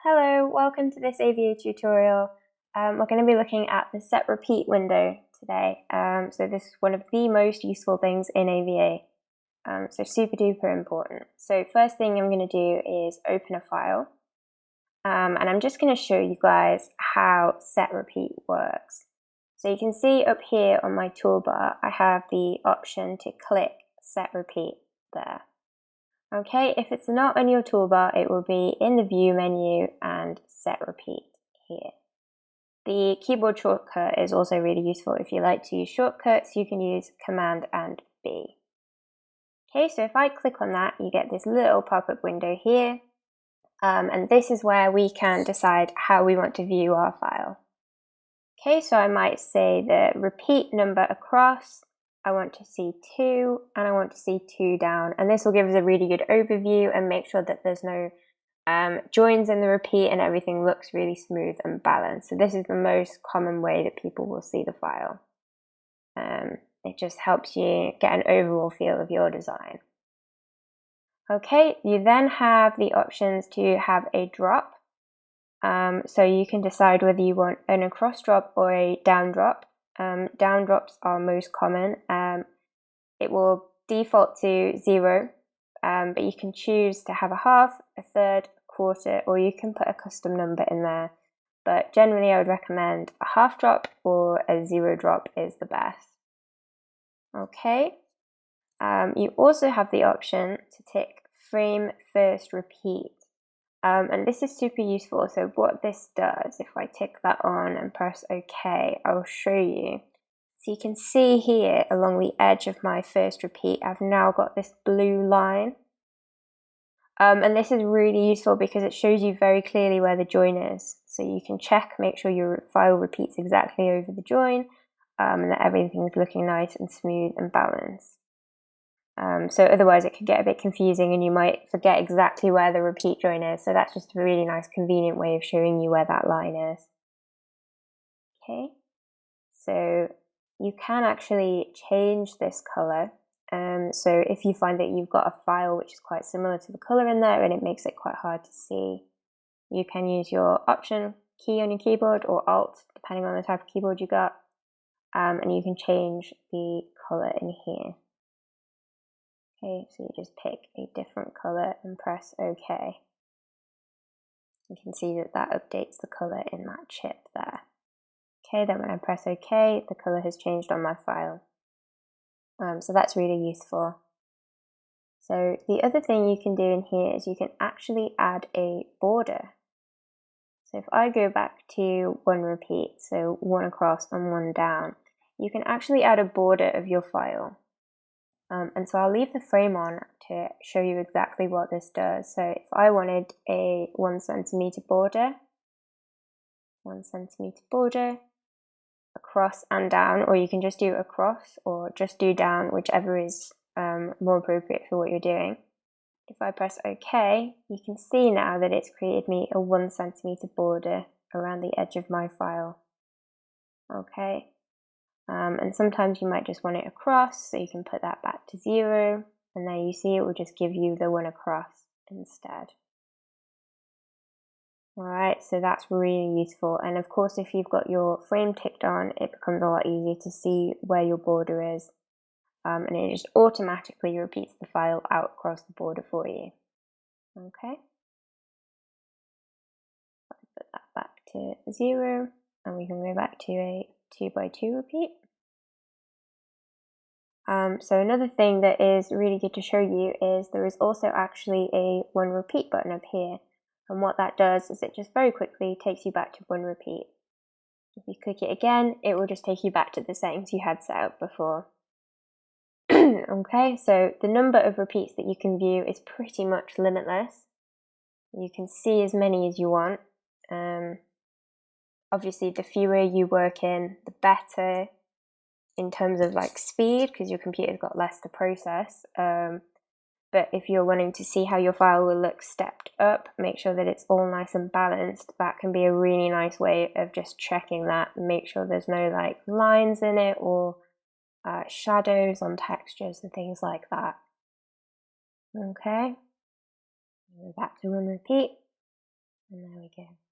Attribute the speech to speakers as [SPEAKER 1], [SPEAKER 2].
[SPEAKER 1] Hello, welcome to this AVA tutorial. We're going to be looking at the set repeat window today. So this is one of the most useful things in AVA, so super duper important. So first thing I'm going to do is open a file, and I'm just going to show you guys how set repeat works. So you can see up here on my toolbar, I have the option to click set repeat there. Okay, if it's not on your toolbar, it will be in the view menu and set repeat here. The keyboard shortcut is also really useful. If you like to use shortcuts, you can use Command and B. Okay, so if I click on that, you get this little pop-up window here, and this is where we can decide how we want to view our file. Okay, so I might say the repeat number across, I want to see 2, and I want to see 2 down, and this will give us a really good overview and make sure that there's no joins in the repeat and everything looks really smooth and balanced. So this is the most common way that people will see the file. It just helps you get an overall feel of your design. Okay, you then have the options to have a drop. So you can decide whether you want an across drop or a down drop. Down drops are most common. It will default to 0, but you can choose to have a half, a third, a quarter, or you can put a custom number in there. But generally I would recommend a half drop or a 0 drop is the best. Okay. You also have the option to tick frame first repeat. And this is super useful. So what this does, if I tick that on and press OK, I'll show you. So you can see here along the edge of my first repeat, I've now got this blue line. And this is really useful because it shows you very clearly where the join is. So you can check, make sure your file repeats exactly over the join, and that everything's looking nice and smooth and balanced. So otherwise it could get a bit confusing and you might forget exactly where the repeat join is. So that's just a really nice convenient way of showing you where that line is. Okay, so you can actually change this color. So if you find that you've got a file which is quite similar to the color in there and it makes it quite hard to see, you can use your Option key on your keyboard or Alt, depending on the type of keyboard you got, and you can change the color in here. Okay, so you just pick a different color and press OK. You can see that that updates the color in that chip there. Okay, then when I press OK, the color has changed on my file. So that's really useful. So the other thing you can do in here is you can actually add a border. So if I go back to one repeat, so 1 across and 1 down, you can actually add a border of your file. And so I'll leave the frame on to show you exactly what this does. So if I wanted a 1 centimeter border, 1 centimeter border, across and down, or you can just do across or just do down, whichever is more appropriate for what you're doing. If I press OK, you can see now that it's created me a 1 centimeter border around the edge of my file. Okay. And sometimes you might just want it across, so you can put that back to 0, and there you see it will just give you the one across instead. Alright, so that's really useful, and of course if you've got your frame ticked on, it becomes a lot easier to see where your border is, and it just automatically repeats the file out across the border for you. Okay, put that back to 0, and we can go back to a 2x2 repeat. So another thing that is really good to show you is there is also actually a 1 repeat button up here, and what that does is it just very quickly takes you back to 1 repeat. If you click it again, it will just take you back to the settings you had set up before. Okay, so the number of repeats that you can view is pretty much limitless. You can see as many as you want. Obviously the fewer you work in, the better in terms of like speed, because your computer's got less to process. But if you're wanting to see how your file will look stepped up, make sure that it's all nice and balanced. That can be a really nice way of just checking that and make sure there's no like lines in it or shadows on textures and things like that. Okay, back to 1 repeat. And there we go.